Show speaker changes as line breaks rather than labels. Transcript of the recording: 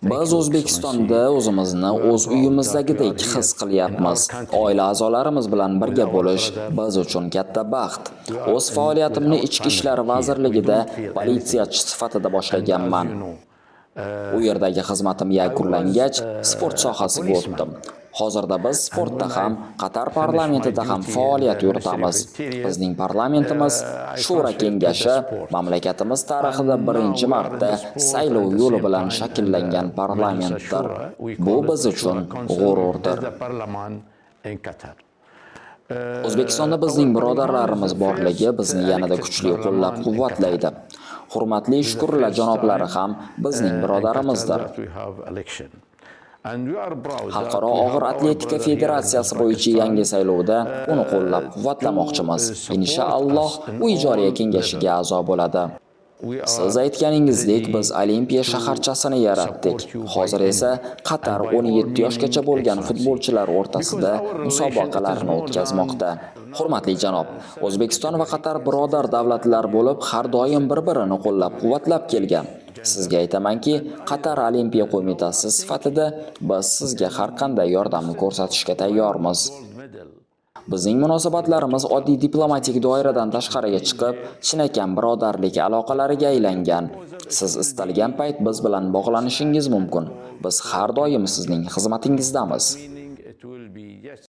Biz O'zbekistonda o'zimizni o'z uyimizdagidek his qilyapmiz. Oila a'zolarimiz bilan birga bo'lish biz uchun katta baxt. O'z faoliyatimni Ichki ishlar vazirligida politsiyachi sifatida boshlaganman. U yerdagi xizmatim yakunlangach, sport sohasiga o'tdim. Hozirda biz sportda ham, Qatar parlamentida ham faoliyat yuritamiz. Bizning parlamentimiz Shura kengashi mamlakatimiz tarixida birinchi marta saylov yo'li bilan shakllangan parlamentdir. Bu biz uchun g'ururdir. O'zbekistonda bizning birodarlarimiz borligi bizni yanada kuchli qo'llab-quvvatlaydi. Hurmatli shukurlar janoblari ham bizning birodarimizdir. Xalqaro og'ir atletika federatsiyasi bo'yicha yangi saylovda uni qo'llab-quvvatlamoqchimiz. Inshaalloh u ijodiy kengashiga a'zo bo'ladi. Siz aytganingizdek, biz Olimpiya shaharchasini yaratdik. Hozir esa Qatar 17 yoshgacha bo'lgan futbolchilar o'rtasida musobaqalarni o'tkazmoqda. Hurmatli janob, O'zbekiston va Qatar birodar davlatlar bo'lib, har doim bir-birini qo'llab-quvvatlab kelgan. Sizga aytamanki, Qatar Olimpiya qo'mitasi sifatida biz sizga har qanday yordamni ko'rsatishga tayyormiz. Bizning munosabatlarimiz oddiy diplomatik doiradan tashqariga chiqib, chinakam birodarlik aloqalariga aylangan. Siz istalgan payt biz bilan bog'lanishingiz mumkin. Biz har doim sizning xizmatingizdamiz.